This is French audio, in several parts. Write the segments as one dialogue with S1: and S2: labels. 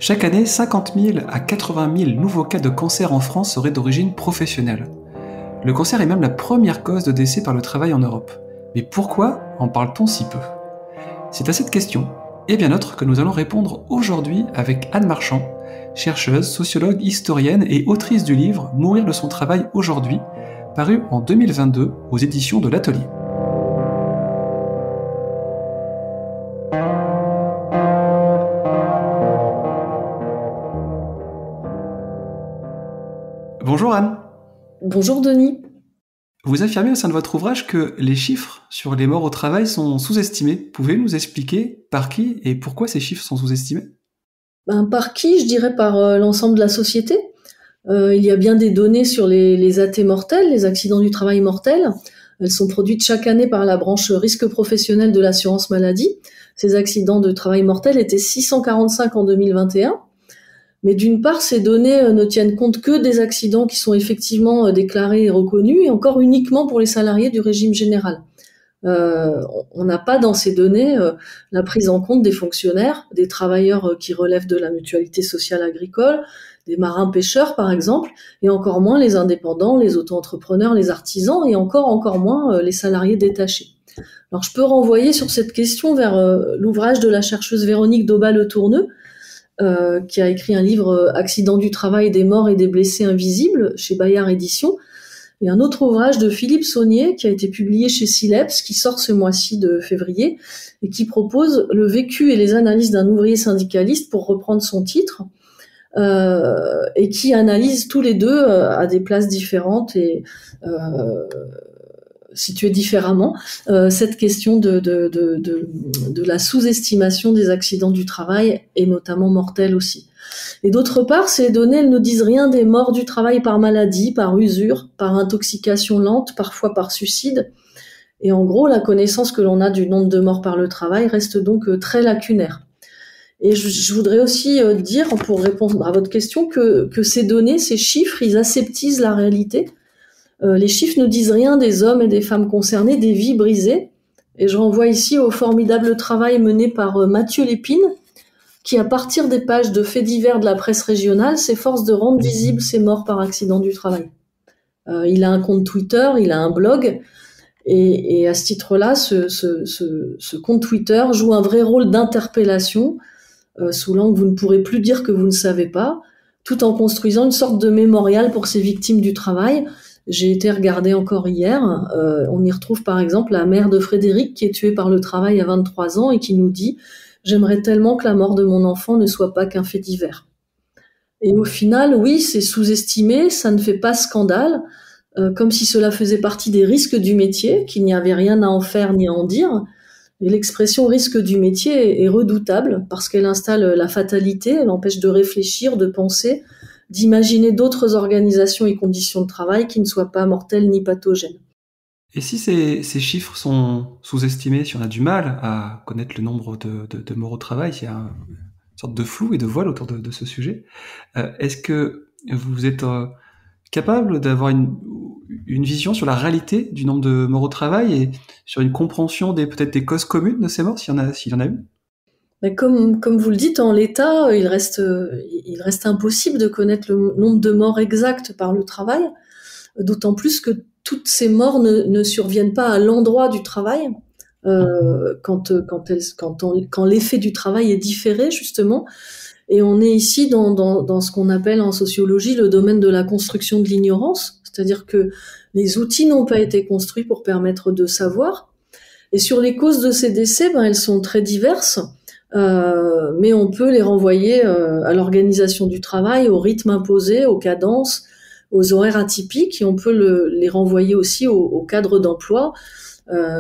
S1: Chaque année, 50 000 à 80 000 nouveaux cas de cancer en France seraient d'origine professionnelle. Le cancer est même la première cause de décès par le travail en Europe. Mais pourquoi en parle-t-on si peu ? C'est à cette question, et bien d'autres, que nous allons répondre aujourd'hui avec Anne Marchand, chercheuse, sociologue, historienne et autrice du livre « Mourir de son travail aujourd'hui », paru en 2022 aux éditions de l'Atelier. Bonjour Anne.
S2: Bonjour Denis.
S1: Vous affirmez au sein de votre ouvrage que les chiffres sur les morts au travail sont sous-estimés. Pouvez-vous nous expliquer par qui et pourquoi ces chiffres sont sous-estimés ?
S2: Par qui ? Je dirais par l'ensemble de la société. Il y a bien des données sur les AT mortels, les accidents du travail mortels. Elles sont produites chaque année par la branche risque professionnel de l'assurance maladie. Ces accidents de travail mortels étaient 645 en 2021. Mais d'une part, ces données ne tiennent compte que des accidents qui sont effectivement déclarés et reconnus, et encore uniquement pour les salariés du régime général. On n'a pas dans ces données la prise en compte des fonctionnaires, des travailleurs qui relèvent de la mutualité sociale agricole, des marins-pêcheurs par exemple, et encore moins les indépendants, les auto-entrepreneurs, les artisans, et encore moins les salariés détachés. Alors je peux renvoyer sur cette question vers l'ouvrage de la chercheuse Véronique Daubat-Le Tourneux, qui a écrit un livre « Accidents du travail, des morts et des blessés invisibles » chez Bayard Éditions, et un autre ouvrage de Philippe Saunier qui a été publié chez Sileps, qui sort ce mois-ci de février, et qui propose le vécu et les analyses d'un ouvrier syndicaliste, pour reprendre son titre, et qui analyse tous les deux à des places différentes et situées différemment cette question de la sous-estimation des accidents du travail, et notamment mortels aussi. Et d'autre part, ces données, elles ne disent rien des morts du travail par maladie, par usure, par intoxication lente, parfois par suicide. Et en gros, la connaissance que l'on a du nombre de morts par le travail reste donc très lacunaire. Et je voudrais aussi dire, pour répondre à votre question, que ces données, ces chiffres, ils aseptisent la réalité. Les chiffres ne disent rien des hommes et des femmes concernés, des vies brisées. Et je renvoie ici au formidable travail mené par Mathieu Lépine, qui, à partir des pages de faits divers de la presse régionale, s'efforce de rendre visibles ces morts par accident du travail. Il a un compte Twitter, il a un blog, et à ce titre-là, ce compte Twitter joue un vrai rôle d'interpellation, sous l'angle « vous ne pourrez plus dire que vous ne savez pas », tout en construisant une sorte de mémorial pour ces victimes du travail. J'ai été regarder encore hier, on y retrouve par exemple la mère de Frédéric qui est tuée par le travail à 23 ans et qui nous dit « J'aimerais tellement que la mort de mon enfant ne soit pas qu'un fait divers ». Et au final, oui, c'est sous-estimé, ça ne fait pas scandale, comme si cela faisait partie des risques du métier, qu'il n'y avait rien à en faire ni à en dire. Et l'expression risque du métier est redoutable parce qu'elle installe la fatalité, elle empêche de réfléchir, de penser, d'imaginer d'autres organisations et conditions de travail qui ne soient pas mortelles ni pathogènes.
S1: Et si ces chiffres sont sous-estimés, si on a du mal à connaître le nombre de morts au travail, s'il y a une sorte de flou et de voile autour de ce sujet, est-ce que vous êtes capable d'avoir une vision sur la réalité du nombre de morts au travail et sur une compréhension peut-être des causes communes de ces morts, s'il y en a eu ?
S2: Mais comme vous le dites, en l'état, il reste impossible de connaître le nombre de morts exacts par le travail, d'autant plus que toutes ces morts ne surviennent pas à l'endroit du travail, quand l'effet du travail est différé, justement. Et on est ici dans ce qu'on appelle en sociologie le domaine de la construction de l'ignorance, c'est-à-dire que les outils n'ont pas été construits pour permettre de savoir. Et sur les causes de ces décès, elles sont très diverses. Mais on peut les renvoyer à l'organisation du travail, au rythme imposé, aux cadences, aux horaires atypiques, et on peut les renvoyer aussi au cadre d'emploi,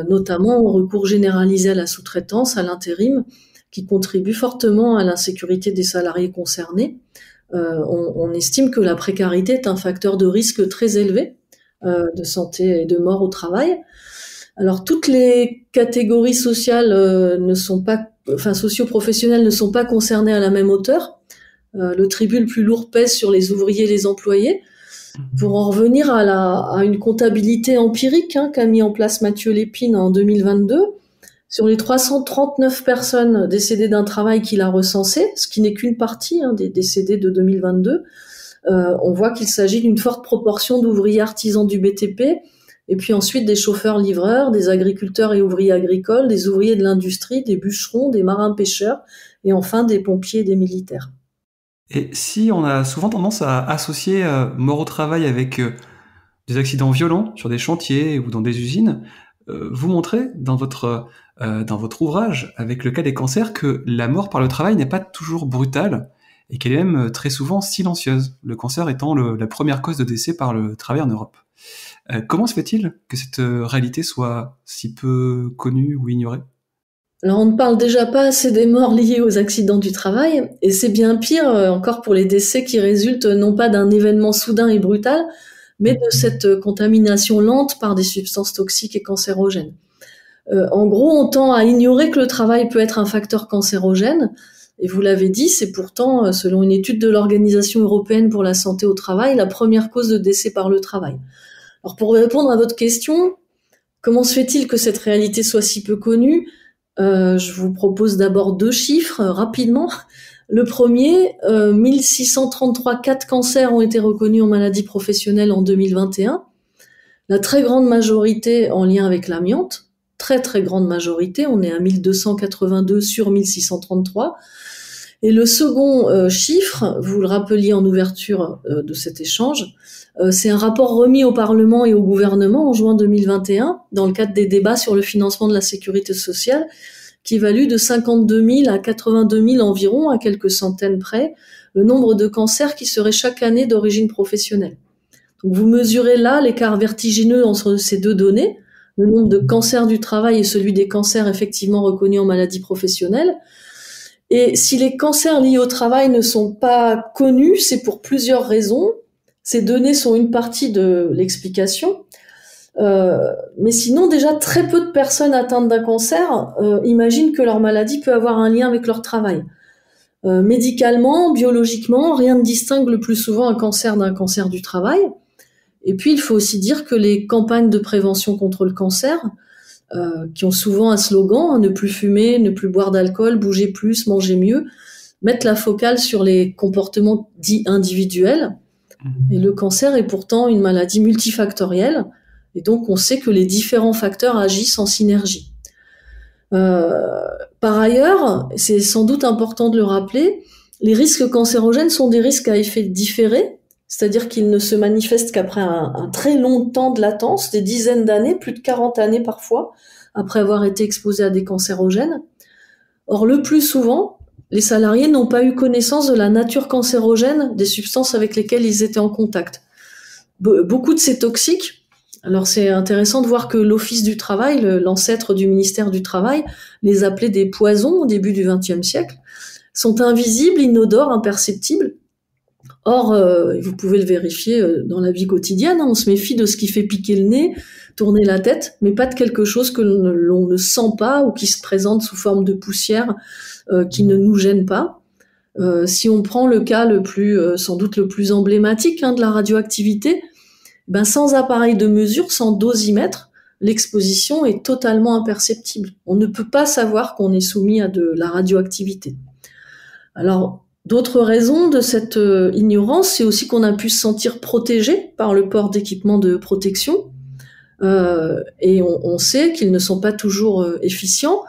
S2: notamment au recours généralisé à la sous-traitance, à l'intérim, qui contribue fortement à l'insécurité des salariés concernés. On estime que la précarité est un facteur de risque très élevé de santé et de mort au travail. Alors toutes les catégories sociales socio-professionnelles ne sont pas concernées à la même hauteur. Le tribut le plus lourd pèse sur les ouvriers et les employés. Pour en revenir à une comptabilité empirique qu'a mis en place Mathieu Lépine en 2022, Sur les 339 personnes décédées d'un travail qu'il a recensé, ce qui n'est qu'une partie des décédés de 2022, on voit qu'il s'agit d'une forte proportion d'ouvriers artisans du BTP, et puis ensuite des chauffeurs-livreurs, des agriculteurs et ouvriers agricoles, des ouvriers de l'industrie, des bûcherons, des marins-pêcheurs, et enfin des pompiers et des militaires.
S1: Et si on a souvent tendance à associer mort au travail avec des accidents violents sur des chantiers ou dans des usines, vous montrez dans votre ouvrage, avec le cas des cancers, que la mort par le travail n'est pas toujours brutale et qu'elle est même très souvent silencieuse, le cancer étant la première cause de décès par le travail en Europe. Comment se fait-il que cette réalité soit si peu connue ou ignorée ?
S2: Alors on ne parle déjà pas assez des morts liées aux accidents du travail, et c'est bien pire encore pour les décès qui résultent non pas d'un événement soudain et brutal, mais de cette contamination lente par des substances toxiques et cancérogènes. En gros, on tend à ignorer que le travail peut être un facteur cancérogène, et vous l'avez dit, c'est pourtant, selon une étude de l'Organisation européenne pour la santé au travail, la première cause de décès par le travail. Alors pour répondre à votre question, comment se fait-il que cette réalité soit si peu connue ? Je vous propose d'abord 2 chiffres rapidement. Le premier, 1633 cas de cancer ont été reconnus en maladie professionnelle en 2021. La très grande majorité en lien avec l'amiante. Très très grande majorité, on est à 1282 sur 1633. Et le second chiffre, vous le rappeliez en ouverture de cet échange, c'est un rapport remis au Parlement et au gouvernement en juin 2021 dans le cadre des débats sur le financement de la sécurité sociale, qui évalue de 52 000 à 82 000 environ, à quelques centaines près, le nombre de cancers qui seraient chaque année d'origine professionnelle. Donc vous mesurez là l'écart vertigineux entre ces deux données, le nombre de cancers du travail et celui des cancers effectivement reconnus en maladie professionnelle. Et si les cancers liés au travail ne sont pas connus, c'est pour plusieurs raisons. Ces données sont une partie de l'explication. Mais sinon, déjà, très peu de personnes atteintes d'un cancer imaginent que leur maladie peut avoir un lien avec leur travail. Médicalement, biologiquement, rien ne distingue le plus souvent un cancer d'un cancer du travail. Et puis, il faut aussi dire que les campagnes de prévention contre le cancer, qui ont souvent un slogan, ne plus fumer, ne plus boire d'alcool, bouger plus, manger mieux, mettent la focale sur les comportements dits individuels. Et le cancer est pourtant une maladie multifactorielle, et donc on sait que les différents facteurs agissent en synergie. Par ailleurs, c'est sans doute important de le rappeler, les risques cancérogènes sont des risques à effet différé, c'est-à-dire qu'ils ne se manifestent qu'après un très long temps de latence, des dizaines d'années, plus de 40 années parfois, après avoir été exposés à des cancérogènes. Or, le plus souvent, les salariés n'ont pas eu connaissance de la nature cancérogène des substances avec lesquelles ils étaient en contact. Beaucoup de ces toxiques, alors c'est intéressant de voir que l'Office du travail, l'ancêtre du ministère du Travail, les appelait des poisons au début du XXe siècle, sont invisibles, inodores, imperceptibles. Or, vous pouvez le vérifier dans la vie quotidienne, on se méfie de ce qui fait piquer le nez, tourner la tête, mais pas de quelque chose que l'on ne sent pas ou qui se présente sous forme de poussière qui ne nous gêne pas. Si on prend le cas sans doute le plus emblématique de la radioactivité, sans appareil de mesure, sans dosimètre, l'exposition est totalement imperceptible. On ne peut pas savoir qu'on est soumis à de la radioactivité. Alors, d'autres raisons de cette ignorance, c'est aussi qu'on a pu se sentir protégé par le port d'équipements de protection, et on sait qu'ils ne sont pas toujours efficients.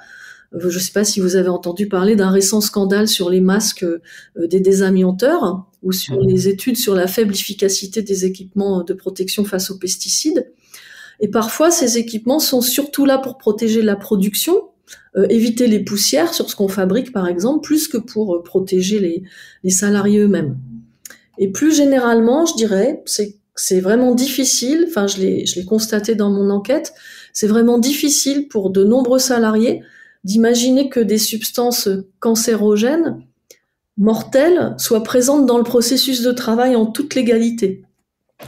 S2: Je ne sais pas si vous avez entendu parler d'un récent scandale sur les masques des désamianteurs ou sur les études sur la faible efficacité des équipements de protection face aux pesticides. Et parfois, ces équipements sont surtout là pour protéger la production, éviter les poussières sur ce qu'on fabrique, par exemple, plus que pour protéger les salariés eux-mêmes. Et plus généralement, je dirais, c'est vraiment difficile, enfin je l'ai constaté dans mon enquête, c'est vraiment difficile pour de nombreux salariés d'imaginer que des substances cancérogènes, mortelles, soient présentes dans le processus de travail en toute légalité.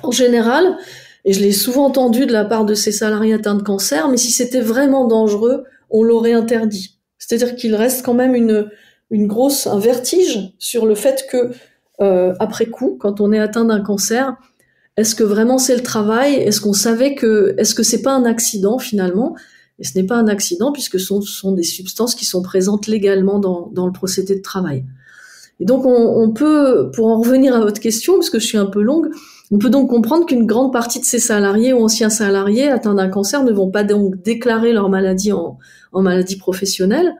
S2: En général, et je l'ai souvent entendu de la part de ces salariés atteints de cancer, mais si c'était vraiment dangereux, on l'aurait interdit. C'est-à-dire qu'il reste quand même un vertige sur le fait que, après coup, quand on est atteint d'un cancer, est-ce que vraiment c'est le travail ? Est-ce que c'est pas un accident finalement ? Et ce n'est pas un accident puisque ce sont des substances qui sont présentes légalement dans le procédé de travail. Et donc on peut, pour en revenir à votre question, parce que je suis un peu longue, on peut donc comprendre qu'une grande partie de ces salariés ou anciens salariés atteints d'un cancer ne vont pas donc déclarer leur maladie en maladie professionnelle.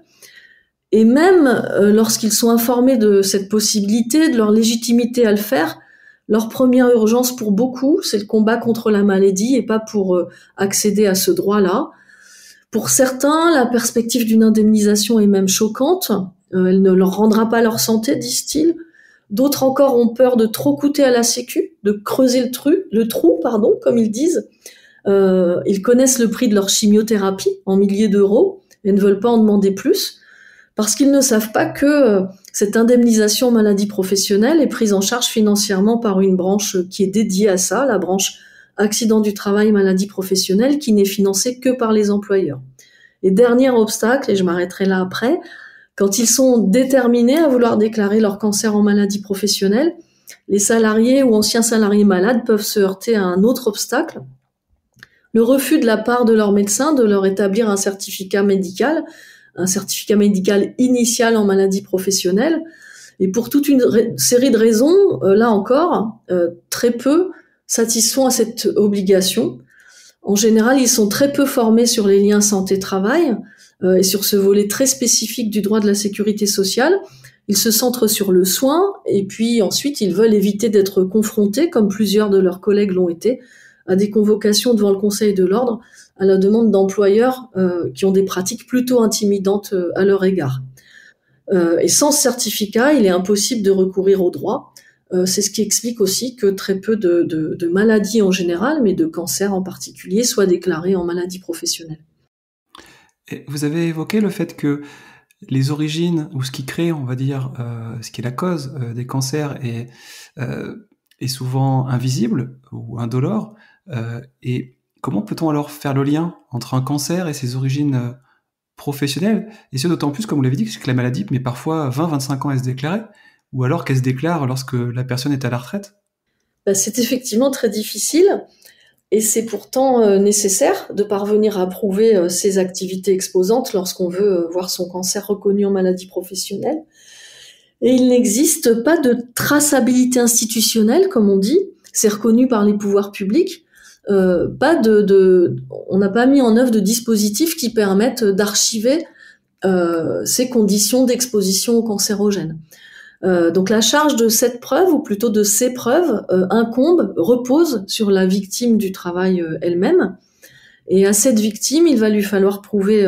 S2: Et même lorsqu'ils sont informés de cette possibilité, de leur légitimité à le faire, leur première urgence pour beaucoup, c'est le combat contre la maladie et pas pour accéder à ce droit-là. Pour certains, la perspective d'une indemnisation est même choquante. Elle ne leur rendra pas leur santé, disent-ils. D'autres encore ont peur de trop coûter à la Sécu, de creuser le trou, comme ils disent. Ils connaissent le prix de leur chimiothérapie en milliers d'euros et ne veulent pas en demander plus parce qu'ils ne savent pas que cette indemnisation maladie professionnelle est prise en charge financièrement par une branche qui est dédiée à ça, la branche accident du travail maladie professionnelle, qui n'est financée que par les employeurs. Et dernier obstacle, et je m'arrêterai là après, quand ils sont déterminés à vouloir déclarer leur cancer en maladie professionnelle, les salariés ou anciens salariés malades peuvent se heurter à un autre obstacle, le refus de la part de leur médecin de leur établir un certificat médical initial en maladie professionnelle. Et pour toute une série de raisons, là encore, très peu satisfont à cette obligation. En général, ils sont très peu formés sur les liens santé-travail et sur ce volet très spécifique du droit de la sécurité sociale. Ils se centrent sur le soin et puis ensuite ils veulent éviter d'être confrontés, comme plusieurs de leurs collègues l'ont été, à des convocations devant le Conseil de l'ordre à la demande d'employeurs qui ont des pratiques plutôt intimidantes à leur égard. Et sans certificat, il est impossible de recourir au droit. C'est ce qui explique aussi que très peu de maladies en général, mais de cancers en particulier, soient déclarées en maladie professionnelle.
S1: Et vous avez évoqué le fait que les origines, ou ce qui crée, on va dire, ce qui est la cause des cancers est souvent invisible ou indolore. Et comment peut-on alors faire le lien entre un cancer et ses origines professionnelles? Et ce, d'autant plus, comme vous l'avez dit, que la maladie met parfois 20-25 ans à se déclarer, ou alors qu'elle se déclare lorsque la personne est à la retraite?
S2: C'est effectivement très difficile. Et c'est pourtant nécessaire de parvenir à prouver ses activités exposantes lorsqu'on veut voir son cancer reconnu en maladie professionnelle. Et il n'existe pas de traçabilité institutionnelle, comme on dit, c'est reconnu par les pouvoirs publics. On n'a pas mis en œuvre de dispositifs qui permettent d'archiver ces conditions d'exposition au cancérogène. Donc la charge de cette preuve, ou plutôt de ces preuves, repose sur la victime du travail elle-même. Et à cette victime, il va lui falloir prouver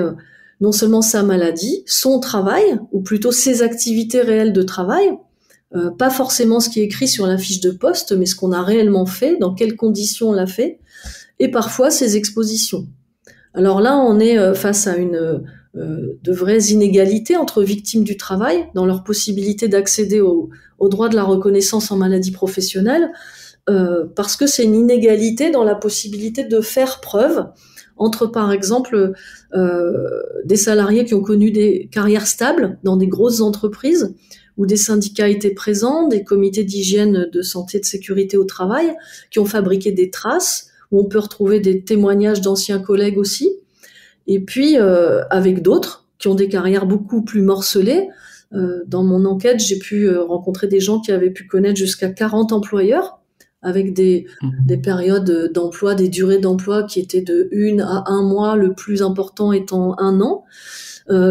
S2: non seulement sa maladie, son travail, ou plutôt ses activités réelles de travail, pas forcément ce qui est écrit sur la fiche de poste, mais ce qu'on a réellement fait, dans quelles conditions on l'a fait, et parfois ses expositions. Alors là, on est face à de vraies inégalités entre victimes du travail dans leur possibilité d'accéder au droit de la reconnaissance en maladie professionnelle, parce que c'est une inégalité dans la possibilité de faire preuve entre, par exemple, des salariés qui ont connu des carrières stables dans des grosses entreprises où des syndicats étaient présents, des comités d'hygiène, de santé et de sécurité au travail qui ont fabriqué des traces, où on peut retrouver des témoignages d'anciens collègues aussi, et puis avec d'autres qui ont des carrières beaucoup plus morcelées. Dans mon enquête, j'ai pu rencontrer des gens qui avaient pu connaître jusqu'à 40 employeurs, avec des périodes d'emploi, des durées d'emploi qui étaient de 1 à 1 mois, le plus important étant 1 an,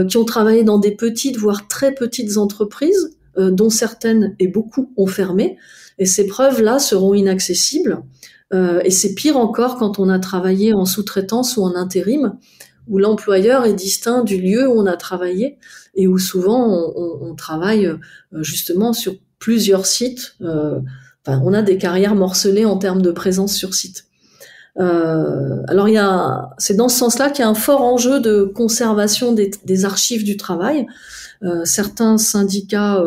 S2: qui ont travaillé dans des petites, voire très petites entreprises, dont certaines et beaucoup ont fermé. Et ces preuves-là seront inaccessibles. Et c'est pire encore quand on a travaillé en sous-traitance ou en intérim, où l'employeur est distinct du lieu où on a travaillé et où souvent on travaille justement sur plusieurs sites. On a des carrières morcelées en termes de présence sur site. Alors c'est dans ce sens-là qu'il y a un fort enjeu de conservation des archives du travail. Certains syndicats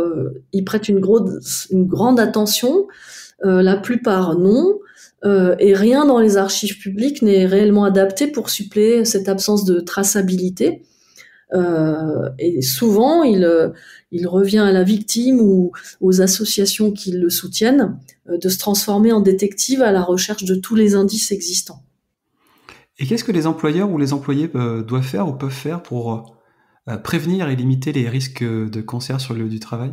S2: y prêtent une grande attention, la plupart non. Et rien dans les archives publiques n'est réellement adapté pour suppléer cette absence de traçabilité. Et souvent, il revient à la victime ou aux associations qui le soutiennent de se transformer en détective à la recherche de tous les indices existants.
S1: Et qu'est-ce que les employeurs ou les employés doivent faire ou peuvent faire pour prévenir et limiter les risques de cancer sur le lieu du travail?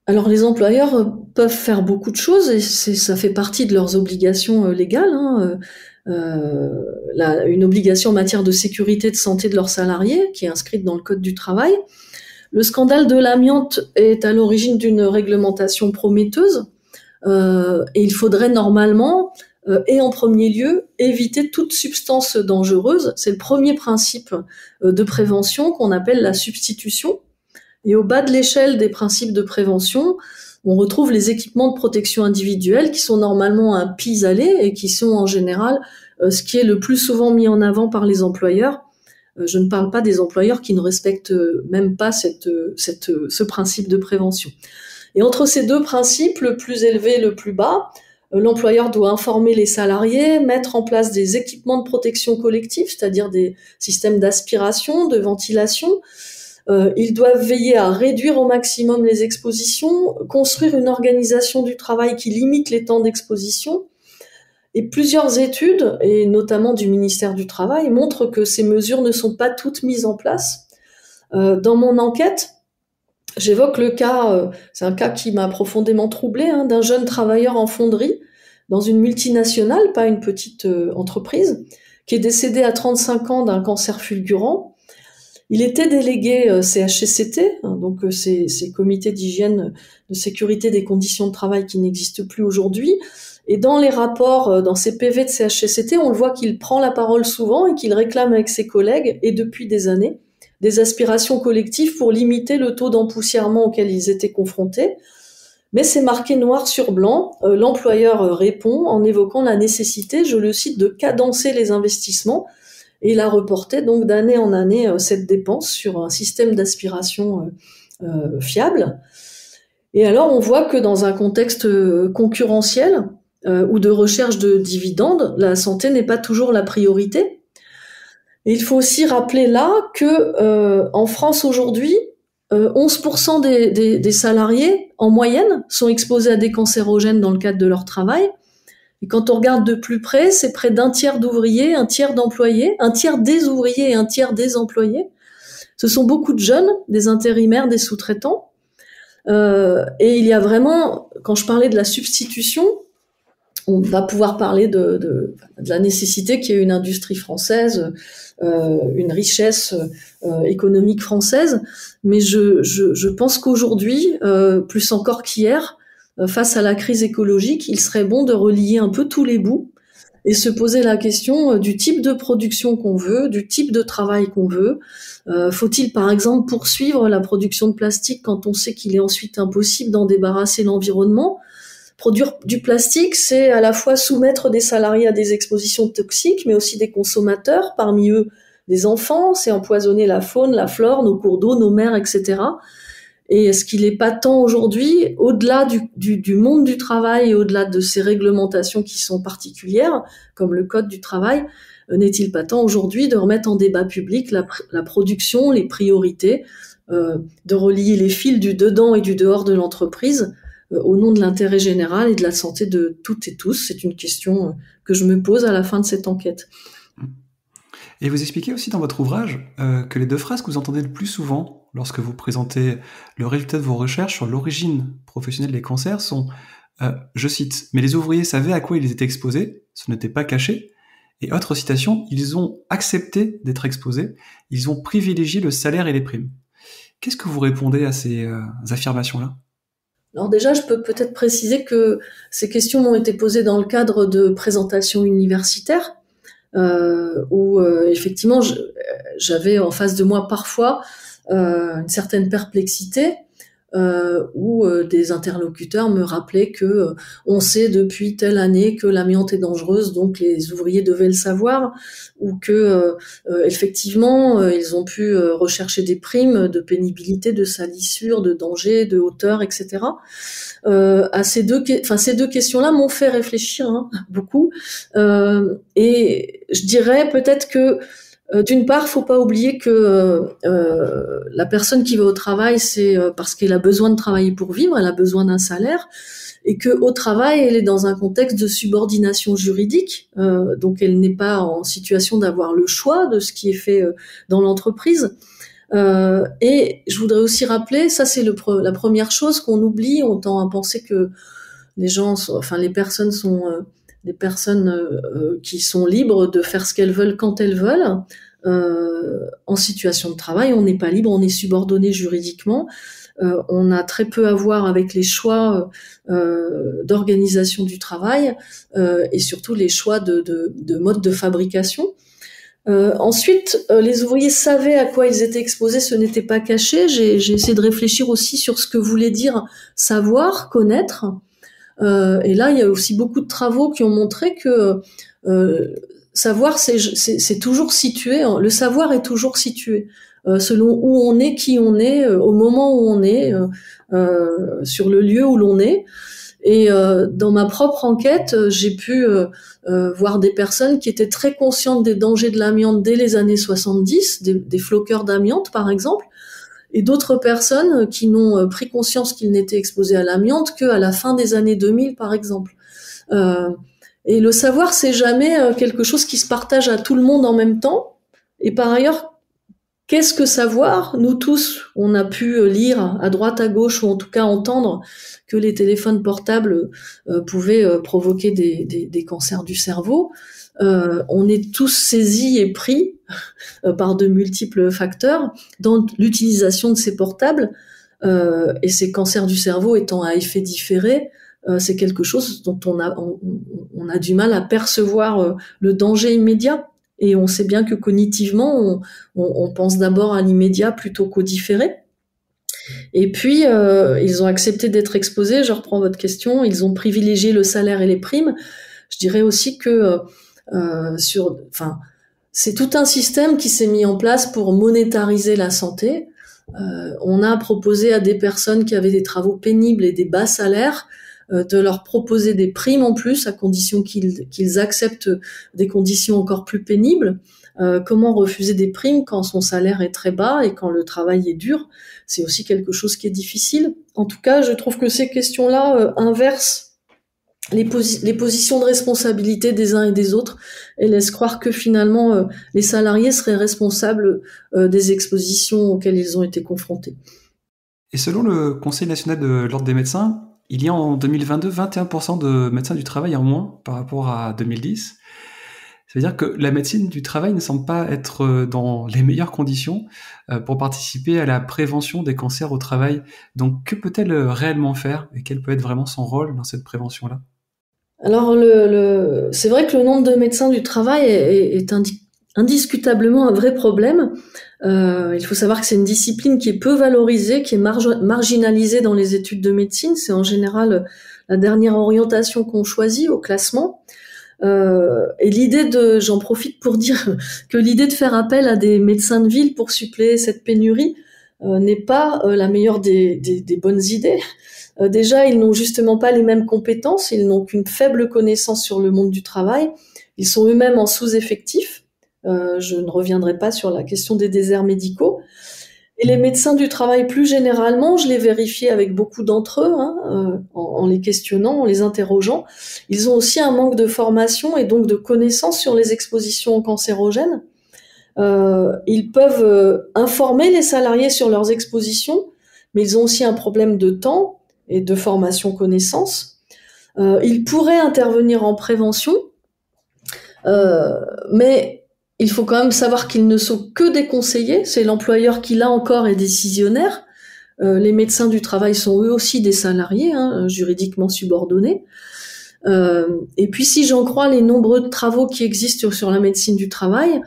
S2: Alors les employeurs peuvent faire beaucoup de choses et ça fait partie de leurs obligations légales, hein. Une obligation en matière de sécurité et de santé de leurs salariés qui est inscrite dans le Code du travail. Le scandale de l'amiante est à l'origine d'une réglementation prometteuse et il faudrait normalement et en premier lieu éviter toute substance dangereuse. C'est le premier principe de prévention qu'on appelle la substitution. Et au bas de l'échelle des principes de prévention, on retrouve les équipements de protection individuelle qui sont normalement un pis-aller et qui sont en général ce qui est le plus souvent mis en avant par les employeurs. Je ne parle pas des employeurs qui ne respectent même pas ce principe de prévention. Et entre ces deux principes, le plus élevé et le plus bas, l'employeur doit informer les salariés, mettre en place des équipements de protection collective, c'est-à-dire des systèmes d'aspiration, de ventilation. Ils doivent veiller à réduire au maximum les expositions, construire une organisation du travail qui limite les temps d'exposition. Et plusieurs études, et notamment du ministère du Travail, montrent que ces mesures ne sont pas toutes mises en place. Dans mon enquête, j'évoque le cas, c'est un cas qui m'a profondément troublée, hein, d'un jeune travailleur en fonderie dans une multinationale, pas une petite entreprise, qui est décédé à 35 ans d'un cancer fulgurant. Il était délégué CHSCT, hein, donc ces comités d'hygiène, de sécurité des conditions de travail qui n'existent plus aujourd'hui. Et dans les rapports, dans ces PV de CHSCT, on le voit qu'il prend la parole souvent et qu'il réclame avec ses collègues, et depuis des années, des aspirations collectives pour limiter le taux d'empoussièrement auquel ils étaient confrontés. Mais c'est marqué noir sur blanc. L'employeur répond en évoquant la nécessité, je le cite, de cadencer les investissements. Et il a reporté donc d'année en année cette dépense sur un système d'aspiration fiable. Et alors on voit que dans un contexte concurrentiel ou de recherche de dividendes, la santé n'est pas toujours la priorité. Et il faut aussi rappeler là que en France aujourd'hui, 11% des salariés en moyenne sont exposés à des cancérogènes dans le cadre de leur travail. Et quand on regarde de plus près, c'est près d'un tiers d'ouvriers, un tiers d'employés, un tiers des ouvriers et un tiers des employés. Ce sont beaucoup de jeunes, des intérimaires, des sous-traitants. Et il y a vraiment, quand je parlais de la substitution, on va pouvoir parler de la nécessité qu'il y ait une industrie française, une richesse économique française. Mais je pense qu'aujourd'hui, plus encore qu'hier, face à la crise écologique, il serait bon de relier un peu tous les bouts et se poser la question du type de production qu'on veut, du type de travail qu'on veut. Faut-il par exemple poursuivre la production de plastique quand on sait qu'il est ensuite impossible d'en débarrasser l'environnement ? Produire du plastique, c'est à la fois soumettre des salariés à des expositions toxiques, mais aussi des consommateurs, parmi eux des enfants, c'est empoisonner la faune, la flore, nos cours d'eau, nos mers, etc. Et est-ce qu'il n'est pas temps aujourd'hui, au-delà du monde du travail et au-delà de ces réglementations qui sont particulières, comme le Code du travail, n'est-il pas temps aujourd'hui de remettre en débat public la production, les priorités, de relier les fils du dedans et du dehors de l'entreprise au nom de l'intérêt général et de la santé de toutes et tous? C'est une question que je me pose à la fin de cette enquête.
S1: Et vous expliquez aussi dans votre ouvrage que les deux phrases que vous entendez le plus souvent lorsque vous présentez le résultat de vos recherches sur l'origine professionnelle des cancers sont, je cite, « Mais les ouvriers savaient à quoi ils étaient exposés, ce n'était pas caché. » Et autre citation, « Ils ont accepté d'être exposés, ils ont privilégié le salaire et les primes. » Qu'est-ce que vous répondez à ces affirmations-là ?
S2: Alors déjà, je peux peut-être préciser que ces questions m'ont été posées dans le cadre de présentations universitaires, où effectivement j'avais en face de moi parfois une certaine perplexité, où des interlocuteurs me rappelaient que on sait depuis telle année que l'amiante est dangereuse, donc les ouvriers devaient le savoir, ou que effectivement ils ont pu rechercher des primes de pénibilité, de salissure, de danger, de hauteur, etc. Ces deux questions-là m'ont fait réfléchir beaucoup, et je dirais peut-être que D'une part, faut pas oublier que la personne qui va au travail, c'est parce qu'elle a besoin de travailler pour vivre, elle a besoin d'un salaire, et que au travail, elle est dans un contexte de subordination juridique, donc elle n'est pas en situation d'avoir le choix de ce qui est fait dans l'entreprise. Et je voudrais aussi rappeler, ça c'est la première chose qu'on oublie, on tend à penser que les personnes sont des personnes qui sont libres de faire ce qu'elles veulent quand elles veulent. En situation de travail, on n'est pas libre, on est subordonné juridiquement. On a très peu à voir avec les choix d'organisation du travail et surtout les choix de mode de fabrication. Ensuite, les ouvriers savaient à quoi ils étaient exposés, ce n'était pas caché. J'ai essayé de réfléchir aussi sur ce que voulait dire savoir, connaître. Et là, il y a aussi beaucoup de travaux qui ont montré que savoir, c'est toujours situé. Le savoir est toujours situé selon où on est, qui on est, au moment où on est, sur le lieu où l'on est. Et dans ma propre enquête, j'ai pu voir des personnes qui étaient très conscientes des dangers de l'amiante dès les années 70, des floqueurs d'amiante par exemple, et d'autres personnes qui n'ont pris conscience qu'ils n'étaient exposés à l'amiante qu'à la fin des années 2000 par exemple. Et le savoir, c'est jamais quelque chose qui se partage à tout le monde en même temps. Et par ailleurs, qu'est-ce que savoir? Nous tous, on a pu lire à droite, à gauche, ou en tout cas entendre que les téléphones portables pouvaient provoquer des cancers du cerveau. On est tous saisis et pris par de multiples facteurs dans l'utilisation de ces portables. Et ces cancers du cerveau étant à effet différé, c'est quelque chose dont on a du mal à percevoir le danger immédiat. Et on sait bien que cognitivement, on pense d'abord à l'immédiat plutôt qu'au différé. Et puis, ils ont accepté d'être exposés. Je reprends votre question. Ils ont privilégié le salaire et les primes. Je dirais aussi que c'est tout un système qui s'est mis en place pour monétariser la santé. On a proposé à des personnes qui avaient des travaux pénibles et des bas salaires de leur proposer des primes en plus, à condition qu'ils acceptent des conditions encore plus pénibles. Comment refuser des primes quand son salaire est très bas et quand le travail est dur? C'est aussi quelque chose qui est difficile. En tout cas, je trouve que ces questions-là inversent les positions de responsabilité des uns et des autres et laissent croire que finalement les salariés seraient responsables des expositions auxquelles ils ont été confrontés.
S1: Et selon le Conseil national de l'ordre des médecins, il y a en 2022 21% de médecins du travail en moins par rapport à 2010. C'est-à-dire que la médecine du travail ne semble pas être dans les meilleures conditions pour participer à la prévention des cancers au travail. Donc que peut-elle réellement faire et quel peut être vraiment son rôle dans cette prévention-là?
S2: Alors c'est vrai que le nombre de médecins du travail est indiscutablement un vrai problème. Il faut savoir que c'est une discipline qui est peu valorisée, qui est marginalisée dans les études de médecine. C'est en général la dernière orientation qu'on choisit au classement. Et j'en profite pour dire que l'idée de faire appel à des médecins de ville pour suppléer cette pénurie n'est pas la meilleure des bonnes idées. Déjà, ils n'ont justement pas les mêmes compétences, ils n'ont qu'une faible connaissance sur le monde du travail, ils sont eux-mêmes en sous-effectif. Je ne reviendrai pas sur la question des déserts médicaux. Et les médecins du travail plus généralement, je l'ai vérifié avec beaucoup d'entre eux, en les questionnant, en les interrogeant, ils ont aussi un manque de formation et donc de connaissances sur les expositions cancérogènes. Ils peuvent informer les salariés sur leurs expositions, mais ils ont aussi un problème de temps et de formation connaissance. Ils pourraient intervenir en prévention, mais il faut quand même savoir qu'ils ne sont que des conseillers, c'est l'employeur qui là encore est décisionnaire. Les médecins du travail sont eux aussi des salariés, juridiquement subordonnés. Et puis si j'en crois les nombreux travaux qui existent sur la médecine du travail,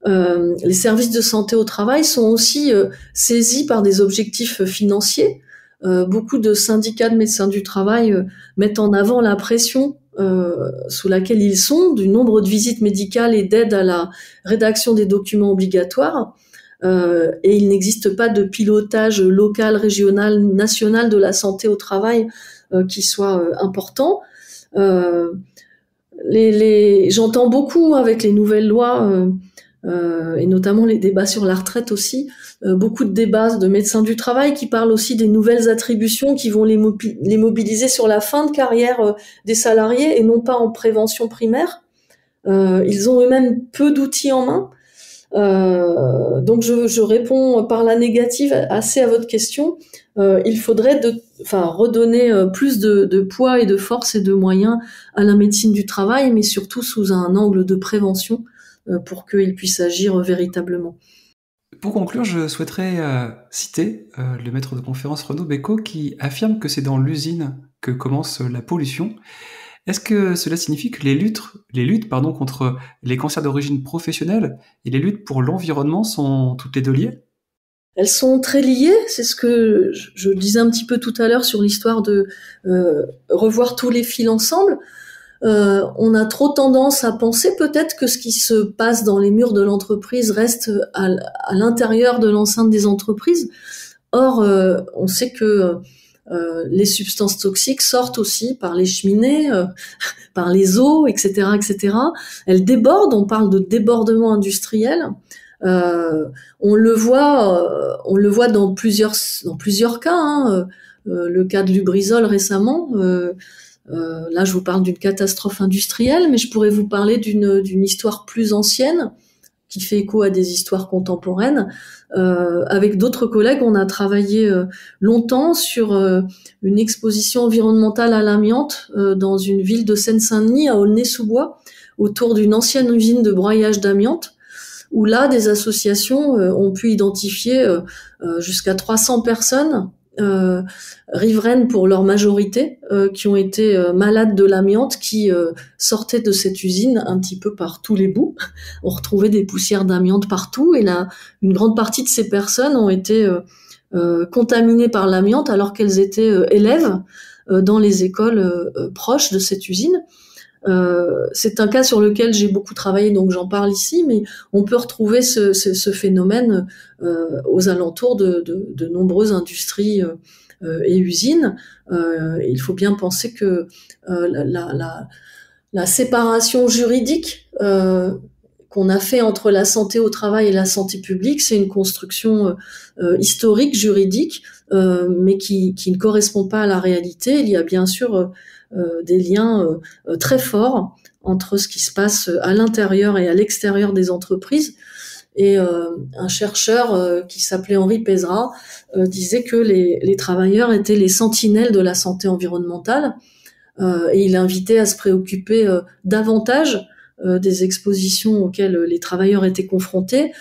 S2: les services de santé au travail sont aussi saisis par des objectifs financiers. Beaucoup de syndicats de médecins du travail mettent en avant la pression sous laquelle ils sont, du nombre de visites médicales et d'aide à la rédaction des documents obligatoires. Et il n'existe pas de pilotage local, régional, national de la santé au travail qui soit important. J'entends beaucoup avec les nouvelles lois et notamment les débats sur la retraite aussi, beaucoup de débats de médecins du travail qui parlent aussi des nouvelles attributions qui vont les mobiliser sur la fin de carrière des salariés et non pas en prévention primaire. Ils ont eux-mêmes peu d'outils en main. Donc je réponds par la négative assez à votre question. Il faudrait redonner plus de poids et de force et de moyens à la médecine du travail, mais surtout sous un angle de prévention pour qu'il puisse agir véritablement.
S1: Pour conclure, je souhaiterais citer le maître de conférence Renaud Bécaud qui affirme que c'est dans l'usine que commence la pollution. Est-ce que cela signifie que les luttes contre les cancers d'origine professionnelle et les luttes pour l'environnement sont toutes les deux liées ?
S2: Elles sont très liées, c'est ce que je disais un petit peu tout à l'heure sur l'histoire de revoir tous les fils ensemble. On a trop tendance à penser peut-être que ce qui se passe dans les murs de l'entreprise reste à l'intérieur de l'enceinte des entreprises. Or, on sait que les substances toxiques sortent aussi par les cheminées, par les eaux, etc., etc. Elles débordent. On parle de débordement industriel. On le voit dans plusieurs cas. Hein. Le cas de Lubrizol récemment. Là, je vous parle d'une catastrophe industrielle, mais je pourrais vous parler d'une histoire plus ancienne qui fait écho à des histoires contemporaines. Avec d'autres collègues, on a travaillé longtemps sur une exposition environnementale à l'amiante dans une ville de Seine-Saint-Denis, à Aulnay-sous-Bois, autour d'une ancienne usine de broyage d'amiante, où là, des associations ont pu identifier jusqu'à 300 personnes riveraines pour leur majorité, qui ont été malades de l'amiante, qui sortaient de cette usine un petit peu par tous les bouts. On retrouvait des poussières d'amiante partout, et là, une grande partie de ces personnes ont été contaminées par l'amiante alors qu'elles étaient élèves dans les écoles proches de cette usine. C'est un cas sur lequel j'ai beaucoup travaillé, donc j'en parle ici, mais on peut retrouver ce phénomène aux alentours de nombreuses industries et usines. Il faut bien penser que la séparation juridique qu'on a fait entre la santé au travail et la santé publique, c'est une construction historique, juridique, mais qui ne correspond pas à la réalité. Il y a bien sûr des liens très forts entre ce qui se passe à l'intérieur et à l'extérieur des entreprises. Et un chercheur qui s'appelait Henri Pézra disait que les travailleurs étaient les sentinelles de la santé environnementale, et il invitait à se préoccuper davantage des expositions auxquelles les travailleurs étaient confrontés,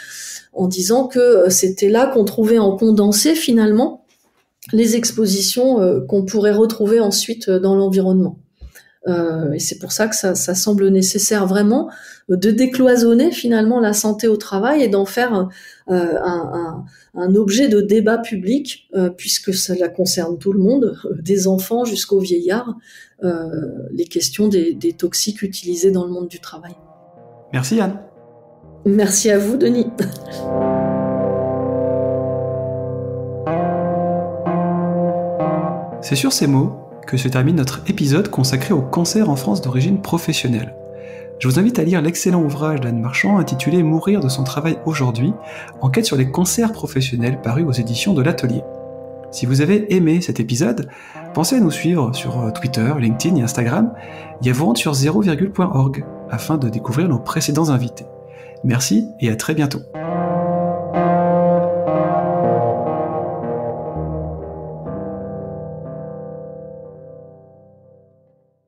S2: en disant que c'était là qu'on trouvait en condensé finalement les expositions qu'on pourrait retrouver ensuite dans l'environnement. Et c'est pour ça que ça semble nécessaire vraiment de décloisonner finalement la santé au travail et d'en faire un objet de débat public, puisque cela concerne tout le monde, des enfants jusqu'aux vieillards, les questions des toxiques utilisés dans le monde du travail.
S1: Merci Anne.
S2: Merci à vous Denis.
S1: C'est sur ces mots que se termine notre épisode consacré au cancer en France d'origine professionnelle. Je vous invite à lire l'excellent ouvrage d'Anne Marchand intitulé « Mourir de son travail aujourd'hui », enquête sur les cancers professionnels paru aux éditions de l'Atelier. Si vous avez aimé cet épisode, pensez à nous suivre sur Twitter, LinkedIn et Instagram et à vous rendre sur 0,org afin de découvrir nos précédents invités. Merci et à très bientôt.